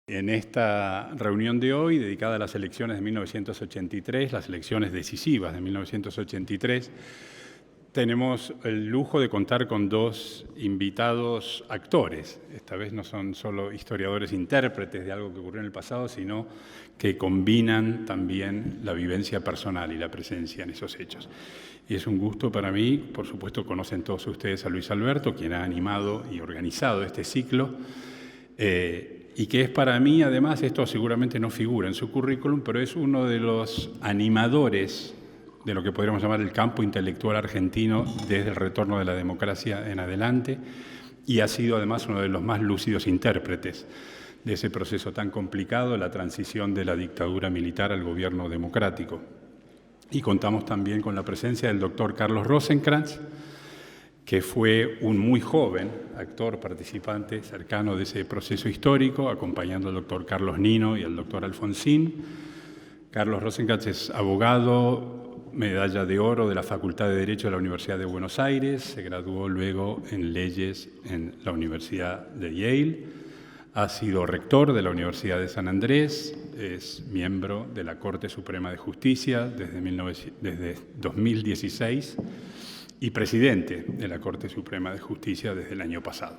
En esta reunión de hoy, dedicada a las elecciones de 1983, las elecciones decisivas de 1983, tenemos el lujo de contar con dos invitados actores. Esta vez no son solo historiadores intérpretes de algo que ocurrió en el pasado, sino que combinan también la vivencia personal y la presencia en esos hechos. Y es un gusto para mí, por supuesto conocen todos ustedes a Luis Alberto, quien ha animado y organizado este ciclo, y que es para mí, además, esto seguramente no figura en su currículum, pero es uno de los animadores de lo que podríamos llamar el campo intelectual argentino desde el retorno de la democracia en adelante, y ha sido además uno de los más lúcidos intérpretes de ese proceso tan complicado, la transición de la dictadura militar al gobierno democrático. Y contamos también con la presencia del doctor Carlos Rosenkrantz, que fue un muy joven actor participante cercano de ese proceso histórico, acompañando al doctor Carlos Nino y al doctor Alfonsín. Carlos Rosenkrantz es abogado, medalla de oro de la Facultad de Derecho de la Universidad de Buenos Aires, se graduó luego en Leyes en la Universidad de Yale, ha sido rector de la Universidad de San Andrés, es miembro de la Corte Suprema de Justicia desde 2016, y presidente de la Corte Suprema de Justicia desde el año pasado.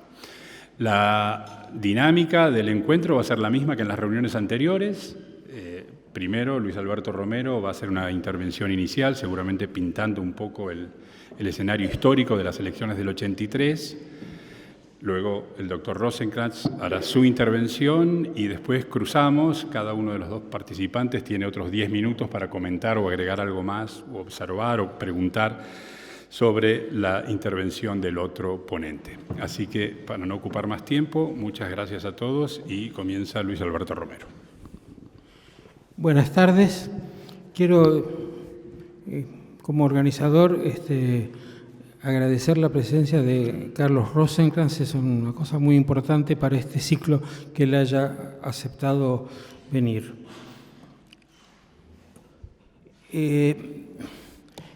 La dinámica del encuentro va a ser la misma que en las reuniones anteriores. Primero, Luis Alberto Romero va a hacer una intervención inicial, seguramente pintando un poco el escenario histórico de las elecciones del 83. Luego, el doctor Rosenkrantz hará su intervención y después cruzamos. Cada uno de los dos participantes tiene otros 10 minutos para comentar o agregar algo más, o observar o preguntar sobre la intervención del otro ponente. Así que, para no ocupar más tiempo, muchas gracias a todos y comienza Luis Alberto Romero. Buenas tardes. Quiero, como organizador, agradecer la presencia de Carlos Rosenkrantz. Es una cosa muy importante para este ciclo que él haya aceptado venir.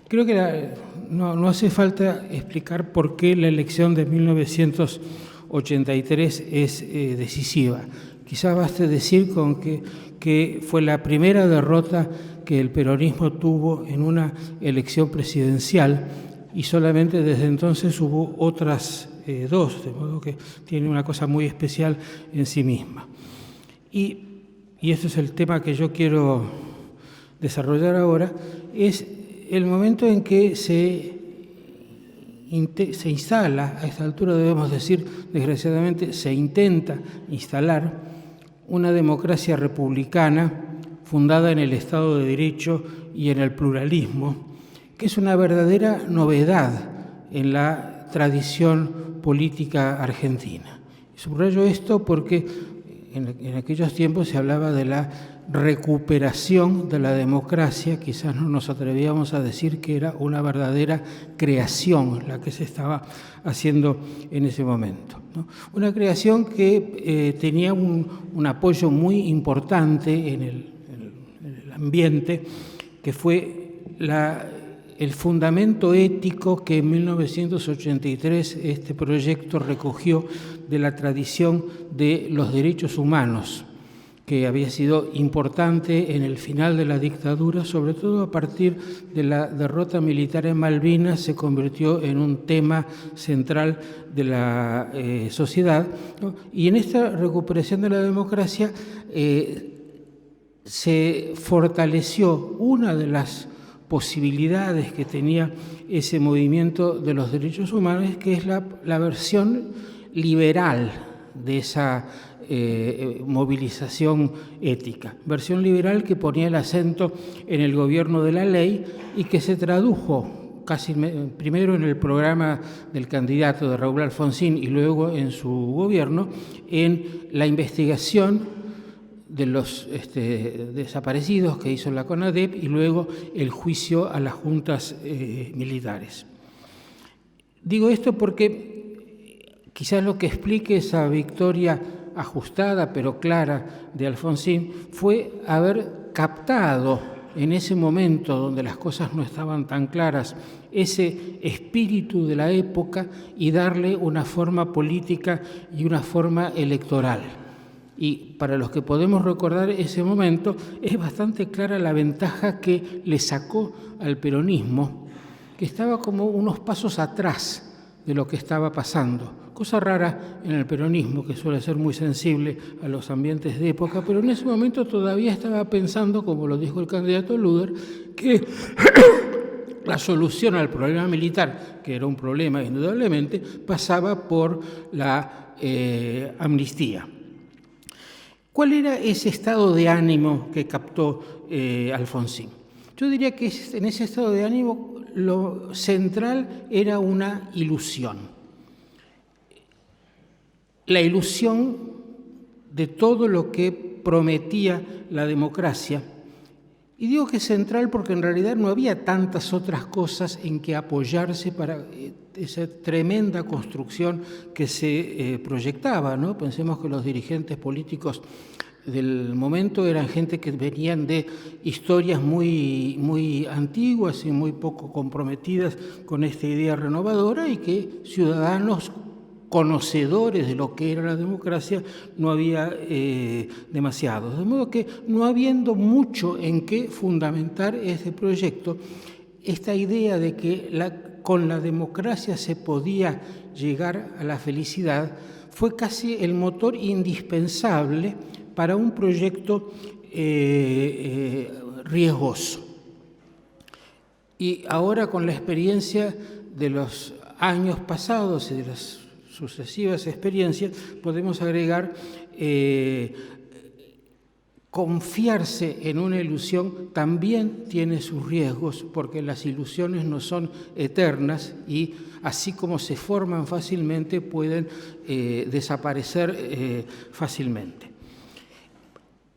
Creo que no hace falta explicar por qué la elección de 1983 es decisiva. Quizás baste decir con que fue la primera derrota que el peronismo tuvo en una elección presidencial y solamente desde entonces hubo otras dos, de modo que tiene una cosa muy especial en sí misma. Y este es el tema que yo quiero desarrollar ahora, es el momento en que se instala, a esta altura debemos decir, desgraciadamente, se intenta instalar una democracia republicana fundada en el Estado de Derecho y en el pluralismo, que es una verdadera novedad en la tradición política argentina. Subrayo esto porque en aquellos tiempos se hablaba de la recuperación de la democracia, quizás no nos atrevíamos a decir que era una verdadera creación la que se estaba haciendo en ese momento, ¿no? Una creación que tenía un apoyo muy importante en el ambiente, que fue el fundamento ético que en 1983 este proyecto recogió de la tradición de los derechos humanos, que había sido importante en el final de la dictadura, sobre todo a partir de la derrota militar en Malvinas, se convirtió en un tema central de la sociedad, ¿no? Y en esta recuperación de la democracia se fortaleció una de las posibilidades que tenía ese movimiento de los derechos humanos, que es la versión liberal de esa movilización ética. Versión liberal que ponía el acento en el gobierno de la ley y que se tradujo primero en el programa del candidato de Raúl Alfonsín y luego en su gobierno en la investigación de los desaparecidos que hizo la CONADEP y luego el juicio a las juntas militares. Digo esto porque quizás lo que explique esa victoria ajustada pero clara de Alfonsín fue haber captado en ese momento donde las cosas no estaban tan claras ese espíritu de la época y darle una forma política y una forma electoral. Y para los que podemos recordar ese momento, es bastante clara la ventaja que le sacó al peronismo, que estaba como unos pasos atrás de lo que estaba pasando. Cosa rara en el peronismo, que suele ser muy sensible a los ambientes de época, pero en ese momento todavía estaba pensando, como lo dijo el candidato Luder, que la solución al problema militar, que era un problema indudablemente, pasaba por la amnistía. ¿Cuál era ese estado de ánimo que captó Alfonsín? Yo diría que en ese estado de ánimo lo central era una ilusión. La ilusión de todo lo que prometía la democracia. Y digo que es central porque en realidad no había tantas otras cosas en que apoyarse para esa tremenda construcción que se proyectaba, ¿no? Pensemos que los dirigentes políticos del momento eran gente que venían de historias muy, muy antiguas y muy poco comprometidas con esta idea renovadora, y que ciudadanos conocedores de lo que era la democracia no había demasiados. De modo que, no habiendo mucho en qué fundamentar este proyecto, esta idea de que con la democracia se podía llegar a la felicidad fue casi el motor indispensable para un proyecto riesgoso. Y ahora, con la experiencia de los años pasados y de las sucesivas experiencias, podemos agregar confiarse en una ilusión también tiene sus riesgos, porque las ilusiones no son eternas y, así como se forman fácilmente, pueden desaparecer fácilmente.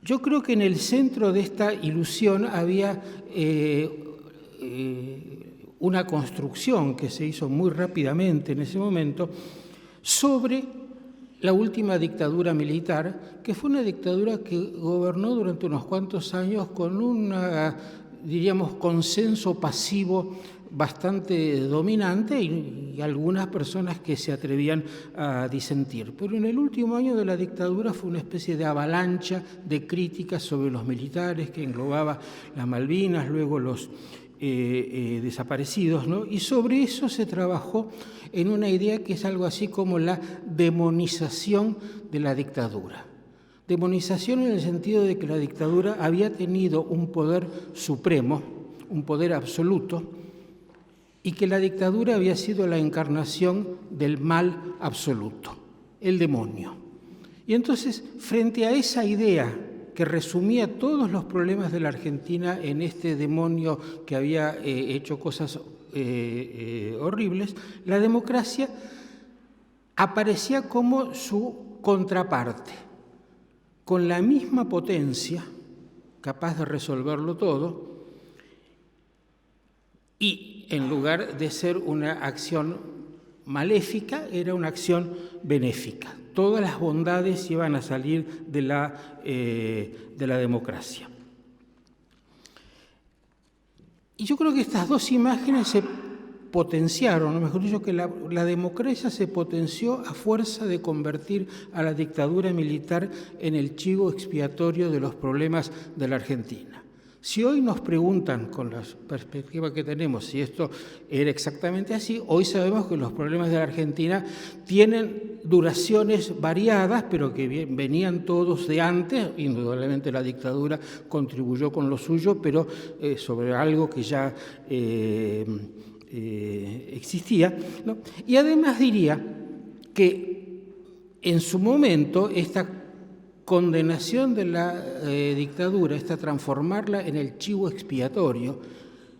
Yo creo que en el centro de esta ilusión había una construcción que se hizo muy rápidamente en ese momento sobre la última dictadura militar, que fue una dictadura que gobernó durante unos cuantos años con un, diríamos, consenso pasivo bastante dominante y algunas personas que se atrevían a disentir. Pero en el último año de la dictadura fue una especie de avalancha de críticas sobre los militares que englobaba las Malvinas, luego los desaparecidos, ¿no? Y sobre eso se trabajó en una idea que es algo así como la demonización de la dictadura. Demonización en el sentido de que la dictadura había tenido un poder supremo, un poder absoluto, y que la dictadura había sido la encarnación del mal absoluto, el demonio. Y entonces, frente a esa idea que resumía todos los problemas de la Argentina en este demonio que había hecho cosas horribles, la democracia aparecía como su contraparte, con la misma potencia, capaz de resolverlo todo, y en lugar de ser una acción maléfica, era una acción benéfica. Todas las bondades iban a salir de la democracia. Y yo creo que estas dos imágenes se potenciaron, o mejor dicho, que la democracia se potenció a fuerza de convertir a la dictadura militar en el chivo expiatorio de los problemas de la Argentina. Si hoy nos preguntan, con la perspectiva que tenemos, si esto era exactamente así, hoy sabemos que los problemas de la Argentina tienen duraciones variadas, pero que venían todos de antes. Indudablemente la dictadura contribuyó con lo suyo, pero sobre algo que ya existía, ¿no? Y además diría que en su momento esta condenación de la dictadura, transformarla en el chivo expiatorio,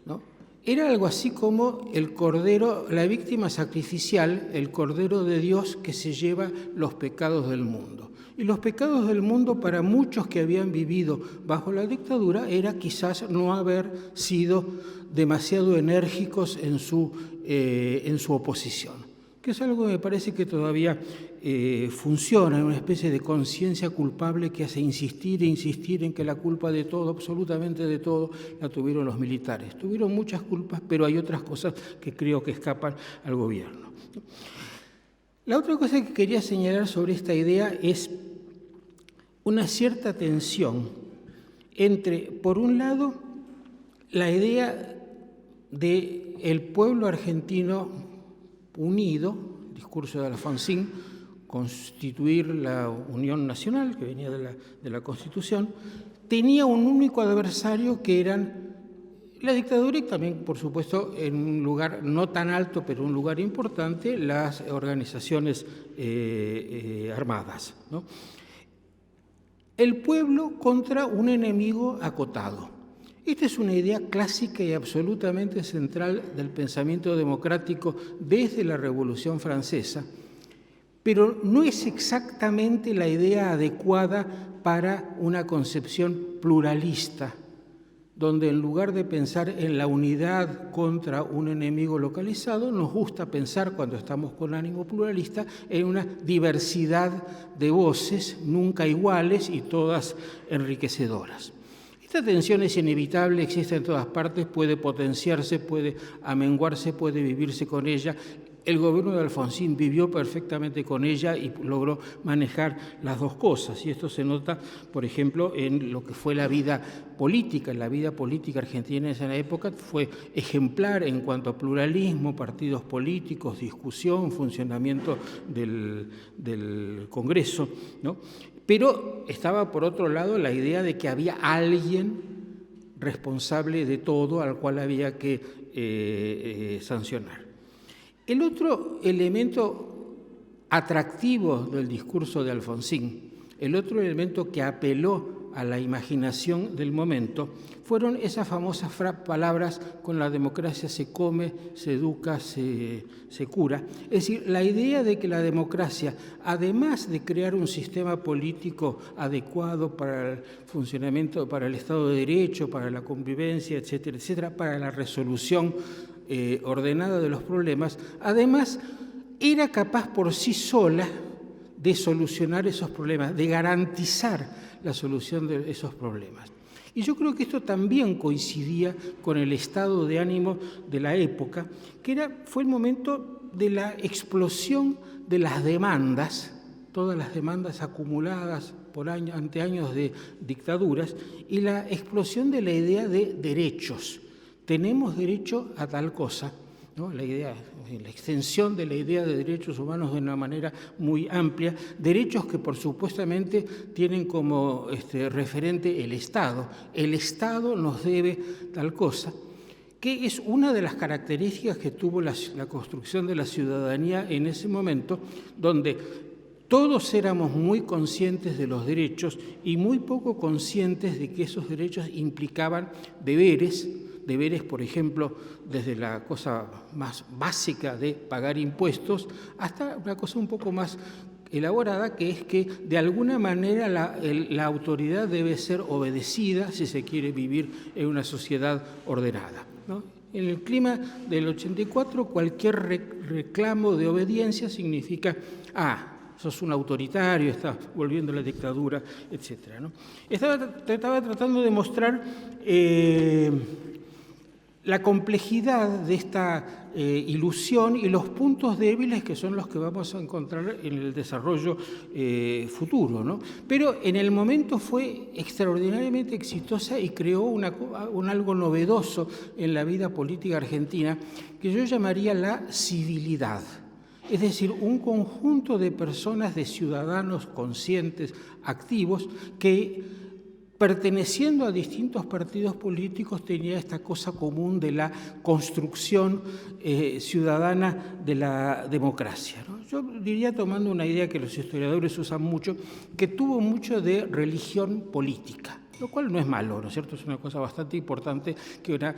¿no? Era algo así como el cordero, la víctima sacrificial, el cordero de Dios que se lleva los pecados del mundo. Y los pecados del mundo, para muchos que habían vivido bajo la dictadura, era quizás no haber sido demasiado enérgicos en su oposición, que es algo que me parece que todavía funciona, una especie de conciencia culpable que hace insistir e insistir en que la culpa de todo, absolutamente de todo, la tuvieron los militares. Tuvieron muchas culpas, pero hay otras cosas que creo que escapan al gobierno. La otra cosa que quería señalar sobre esta idea es una cierta tensión entre, por un lado, la idea del pueblo argentino unido, el discurso de Alfonsín, constituir la Unión Nacional, que venía de la Constitución, tenía un único adversario que eran la dictadura y también, por supuesto, en un lugar no tan alto, pero un lugar importante, las organizaciones armadas, ¿no? El pueblo contra un enemigo acotado. Esta es una idea clásica y absolutamente central del pensamiento democrático desde la Revolución Francesa, pero no es exactamente la idea adecuada para una concepción pluralista, donde en lugar de pensar en la unidad contra un enemigo localizado, nos gusta pensar, cuando estamos con ánimo pluralista, en una diversidad de voces nunca iguales y todas enriquecedoras. Esta tensión es inevitable, existe en todas partes, puede potenciarse, puede amenguarse, puede vivirse con ella. El gobierno de Alfonsín vivió perfectamente con ella y logró manejar las dos cosas. Y esto se nota, por ejemplo, en lo que fue la vida política. La vida política argentina en esa época fue ejemplar en cuanto a pluralismo, partidos políticos, discusión, funcionamiento del Congreso, ¿no? Pero estaba, por otro lado, la idea de que había alguien responsable de todo al cual había que sancionar. El otro elemento atractivo del discurso de Alfonsín, el otro elemento que apeló a la imaginación del momento, fueron esas famosas palabras: con la democracia se come, se educa, se cura. Es decir, la idea de que la democracia, además de crear un sistema político adecuado para el funcionamiento, para el Estado de Derecho, para la convivencia, etcétera, etcétera, para la resolución ordenada de los problemas, además era capaz por sí sola de solucionar esos problemas, de garantizar la solución de esos problemas. Y yo creo que esto también coincidía con el estado de ánimo de la época, que fue el momento de la explosión de las demandas, todas las demandas acumuladas ante años de dictaduras, y la explosión de la idea de derechos. Tenemos derecho a tal cosa, ¿no? La extensión de la idea de derechos humanos de una manera muy amplia, derechos que por supuestamente tienen como referente el Estado. El Estado nos debe tal cosa, que es una de las características que tuvo la construcción de la ciudadanía en ese momento, donde todos éramos muy conscientes de los derechos y muy poco conscientes de que esos derechos implicaban deberes, por ejemplo, desde la cosa más básica de pagar impuestos hasta una cosa un poco más elaborada, que es que de alguna manera la autoridad debe ser obedecida si se quiere vivir en una sociedad ordenada, ¿no? En el clima del 84, cualquier reclamo de obediencia significa, sos un autoritario, estás volviendo a la dictadura, etc., ¿no? Estaba tratando de mostrar la complejidad de esta ilusión y los puntos débiles que son los que vamos a encontrar en el desarrollo futuro, ¿no? Pero en el momento fue extraordinariamente exitosa y creó un algo novedoso en la vida política argentina que yo llamaría la civilidad. Es decir, un conjunto de personas, de ciudadanos conscientes, activos, que perteneciendo a distintos partidos políticos tenía esta cosa común de la construcción ciudadana de la democracia, ¿no? Yo diría, tomando una idea que los historiadores usan mucho, que tuvo mucho de religión política, lo cual no es malo, ¿no es cierto? Es una cosa bastante importante que una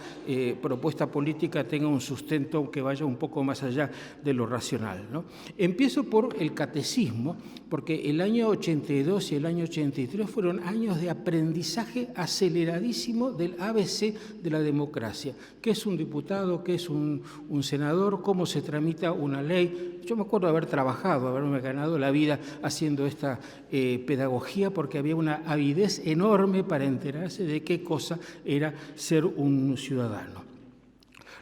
propuesta política tenga un sustento que vaya un poco más allá de lo racional, ¿no? Empiezo por el catecismo, porque el año 82 y el año 83 fueron años de aprendizaje aceleradísimo del ABC de la democracia. ¿Qué es un diputado? ¿Qué es un senador? ¿Cómo se tramita una ley? Yo me acuerdo de haber trabajado, haberme ganado la vida haciendo esta pedagogía, porque había una avidez enorme para enterarse de qué cosa era ser un ciudadano.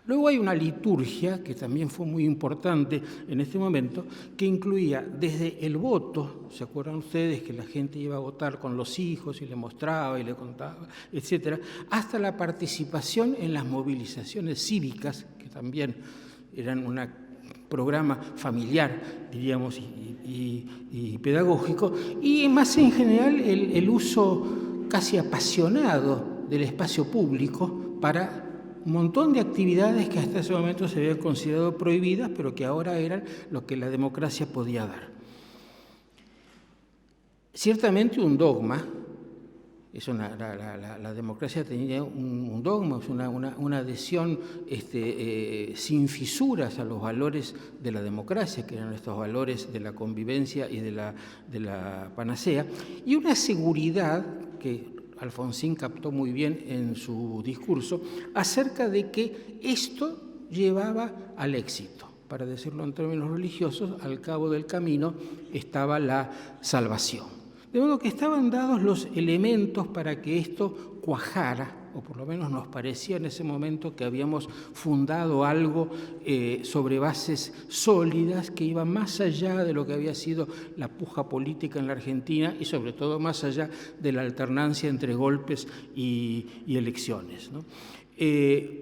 Luego hay una liturgia, que también fue muy importante en este momento, que incluía desde el voto, ¿se acuerdan ustedes que la gente iba a votar con los hijos y le mostraba y le contaba, etcétera, hasta la participación en las movilizaciones cívicas, que también eran un programa familiar, diríamos, y pedagógico, y más en general el uso casi apasionado del espacio público para un montón de actividades que hasta ese momento se habían considerado prohibidas, pero que ahora eran lo que la democracia podía dar. Ciertamente un dogma, la democracia tenía un dogma, una adhesión sin fisuras a los valores de la democracia, que eran estos valores de la convivencia y de la panacea, y una seguridad que Alfonsín captó muy bien en su discurso, acerca de que esto llevaba al éxito. Para decirlo en términos religiosos, al cabo del camino estaba la salvación. De modo que estaban dados los elementos para que esto cuajara, o por lo menos nos parecía en ese momento que habíamos fundado algo sobre bases sólidas que iban más allá de lo que había sido la puja política en la Argentina y sobre todo más allá de la alternancia entre golpes y elecciones, ¿no?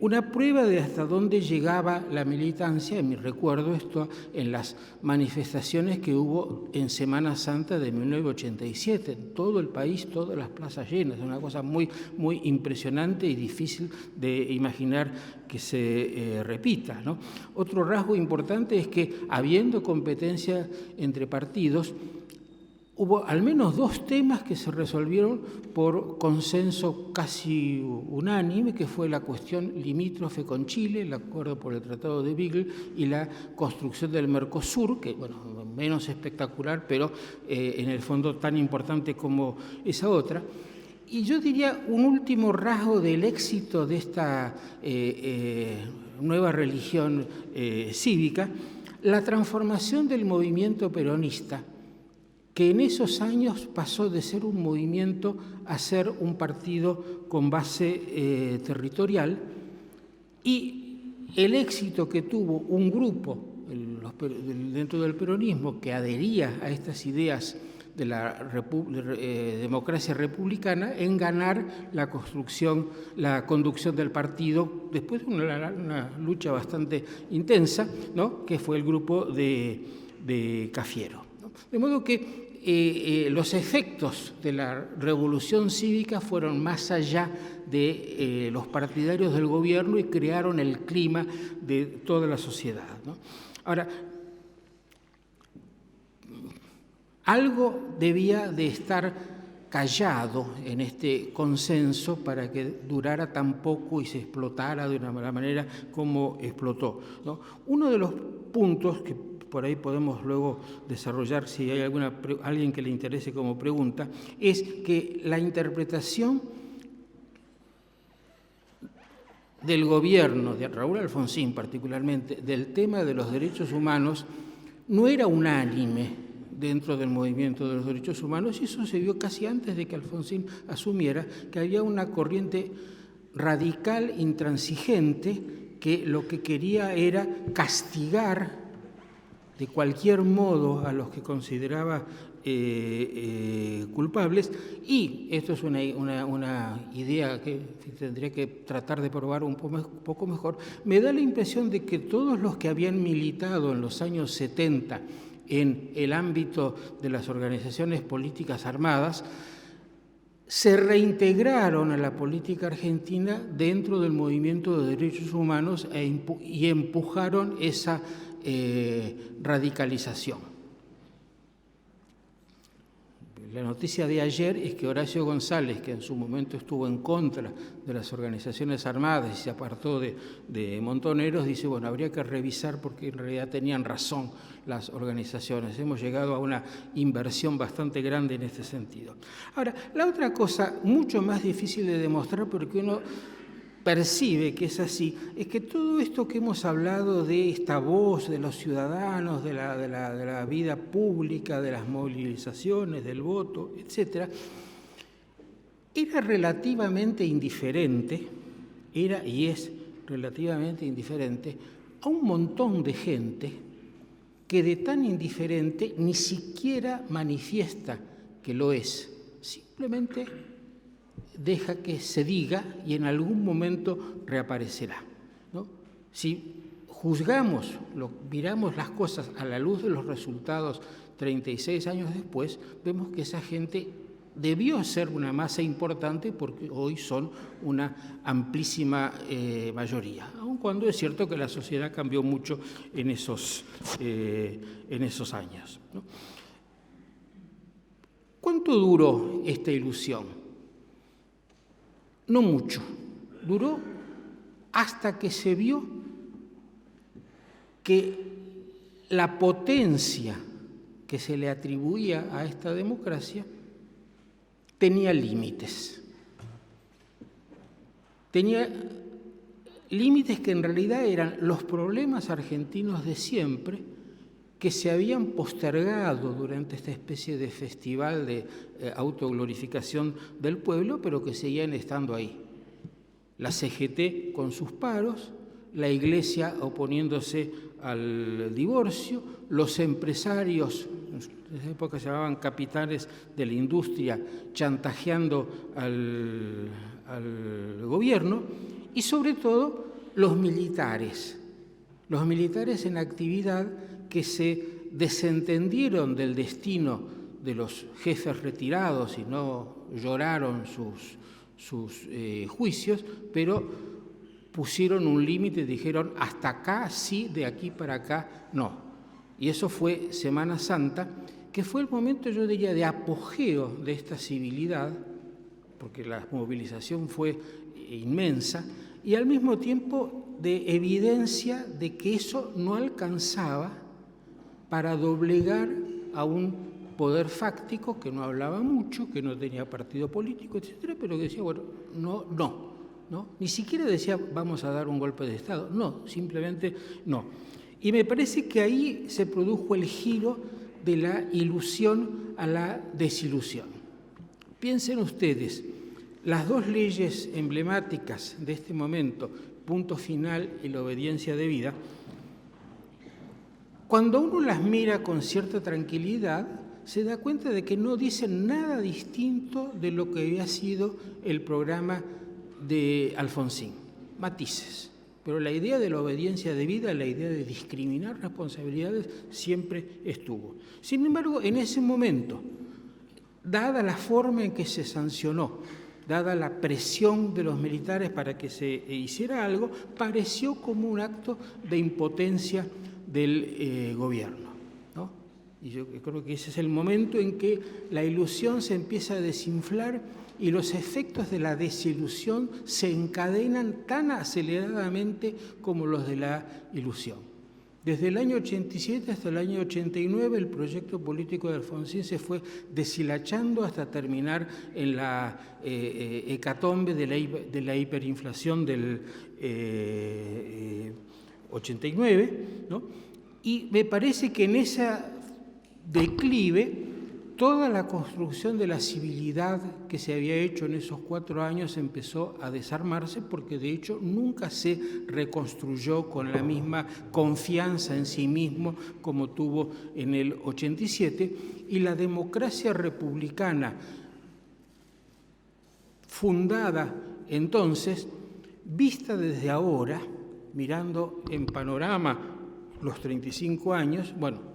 Una prueba de hasta dónde llegaba la militancia, en mi recuerdo esto, en las manifestaciones que hubo en Semana Santa de 1987, en todo el país, todas las plazas llenas, una cosa muy, muy impresionante y difícil de imaginar que se repita, ¿no? Otro rasgo importante es que, habiendo competencia entre partidos, hubo al menos 2 temas que se resolvieron por consenso casi unánime, que fue la cuestión limítrofe con Chile, el acuerdo por el Tratado de Beagle y la construcción del Mercosur, que, bueno, menos espectacular, pero en el fondo tan importante como esa otra. Y yo diría un último rasgo del éxito de esta nueva religión cívica, la transformación del movimiento peronista, que en esos años pasó de ser un movimiento a ser un partido con base territorial, y el éxito que tuvo un grupo dentro del peronismo que adhería a estas ideas de la democracia republicana en ganar la conducción del partido después de una lucha bastante intensa, ¿no?, que fue el grupo de Cafiero. De modo que los efectos de la revolución cívica fueron más allá de los partidarios del gobierno y crearon el clima de toda la sociedad, ¿no? Ahora, algo debía de estar callado en este consenso para que durara tan poco y se explotara de una manera como explotó, ¿no? Uno de los puntos que por ahí podemos luego desarrollar si hay alguien que le interese como pregunta, es que la interpretación del gobierno, de Raúl Alfonsín particularmente, del tema de los derechos humanos no era unánime dentro del movimiento de los derechos humanos, y eso se vio casi antes de que Alfonsín asumiera, que había una corriente radical, intransigente, que lo que quería era castigar de cualquier modo a los que consideraba culpables, y esto es una idea que tendría que tratar de probar un poco mejor. Me da la impresión de que todos los que habían militado en los años 70 en el ámbito de las organizaciones políticas armadas se reintegraron a la política argentina dentro del movimiento de derechos humanos y empujaron esa radicalización. La noticia de ayer es que Horacio González, que en su momento estuvo en contra de las organizaciones armadas y se apartó de Montoneros, dice, bueno, habría que revisar porque en realidad tenían razón las organizaciones. Hemos llegado a una inversión bastante grande en este sentido. Ahora, la otra cosa mucho más difícil de demostrar, porque uno percibe que es así, es que todo esto que hemos hablado de esta voz de los ciudadanos, de la vida pública, de las movilizaciones, del voto, etc., era relativamente indiferente, era y es relativamente indiferente a un montón de gente que de tan indiferente ni siquiera manifiesta que lo es, simplemente deja que se diga y en algún momento reaparecerá, ¿no? Si juzgamos, miramos las cosas a la luz de los resultados 36 años después, vemos que esa gente debió ser una masa importante porque hoy son una amplísima mayoría, aun cuando es cierto que la sociedad cambió mucho en esos años, ¿no? ¿Cuánto duró esta ilusión? No mucho. Duró hasta que se vio que la potencia que se le atribuía a esta democracia tenía límites. Tenía límites que en realidad eran los problemas argentinos de siempre, que se habían postergado durante esta especie de festival de autoglorificación del pueblo, pero que seguían estando ahí. La CGT con sus paros, la Iglesia oponiéndose al divorcio, los empresarios, en esa época se llamaban capitanes de la industria, chantajeando al gobierno, y sobre todo los militares en actividad que se desentendieron del destino de los jefes retirados y no lloraron sus juicios, pero pusieron un límite, dijeron hasta acá sí, de aquí para acá no. Y eso fue Semana Santa, que fue el momento, yo diría, de apogeo de esta civilidad, porque la movilización fue inmensa, y al mismo tiempo de evidencia de que eso no alcanzaba para doblegar a un poder fáctico que no hablaba mucho, que no tenía partido político, etcétera, pero que decía, bueno, no, ni siquiera decía vamos a dar un golpe de Estado, no, simplemente no. Y me parece que ahí se produjo el giro de la ilusión a la desilusión. Piensen ustedes, las dos leyes emblemáticas de este momento, punto final y la obediencia debida, cuando uno las mira con cierta tranquilidad, se da cuenta de que no dicen nada distinto de lo que había sido el programa de Alfonsín, matices. Pero la idea de la obediencia debida, la idea de discriminar responsabilidades, siempre estuvo. Sin embargo, en ese momento, dada la forma en que se sancionó, dada la presión de los militares para que se hiciera algo, pareció como un acto de impotencia del gobierno, ¿no? Y yo creo que ese es el momento en que la ilusión se empieza a desinflar y los efectos de la desilusión se encadenan tan aceleradamente como los de la ilusión. Desde el año 87 hasta el año 89 el proyecto político de Alfonsín se fue deshilachando hasta terminar en la hecatombe de la hiperinflación del 89, ¿no? Y me parece que en ese declive toda la construcción de la civilidad que se había hecho en esos 4 años empezó a desarmarse, porque de hecho nunca se reconstruyó con la misma confianza en sí mismo como tuvo en el 87, y la democracia republicana fundada entonces, vista desde ahora, mirando en panorama los 35 años, bueno,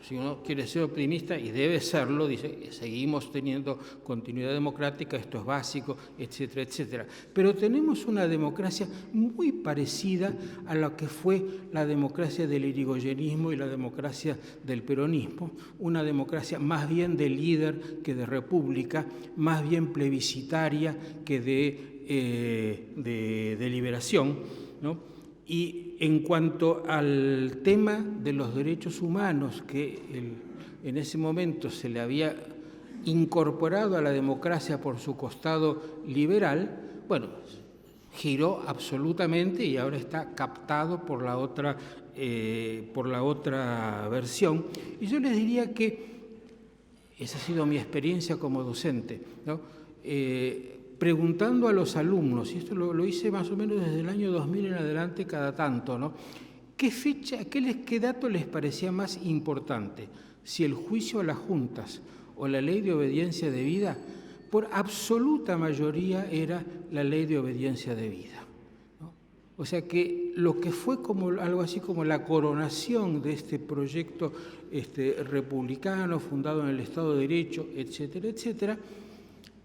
si uno quiere ser optimista, y debe serlo, dice, seguimos teniendo continuidad democrática, esto es básico, etcétera, etcétera. Pero tenemos una democracia muy parecida a lo que fue la democracia del irigoyenismo y la democracia del peronismo, una democracia más bien de líder que de república, más bien plebiscitaria que de deliberación, ¿no? Y en cuanto al tema de los derechos humanos, que en ese momento se le había incorporado a la democracia por su costado liberal, bueno, giró absolutamente y ahora está captado por la otra versión. Y yo les diría que esa ha sido mi experiencia como docente, ¿no? preguntando a los alumnos, y esto lo hice más o menos desde el año 2000 en adelante cada tanto, ¿no? ¿Qué dato les parecía más importante? Si el juicio a las juntas o la ley de obediencia debida, por absoluta mayoría era la ley de obediencia debida, ¿no? O sea que lo que fue como algo así como la coronación de este proyecto republicano fundado en el Estado de Derecho, etcétera, etcétera,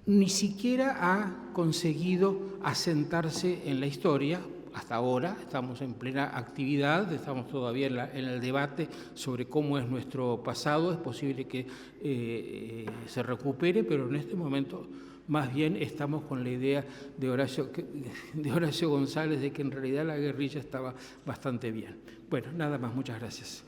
ni siquiera ha conseguido asentarse en la historia. Hasta ahora estamos en plena actividad, estamos todavía en el debate sobre cómo es nuestro pasado. Es posible que se recupere, pero en este momento más bien estamos con la idea de Horacio González de que en realidad la guerrilla estaba bastante bien. Bueno, nada más, muchas gracias.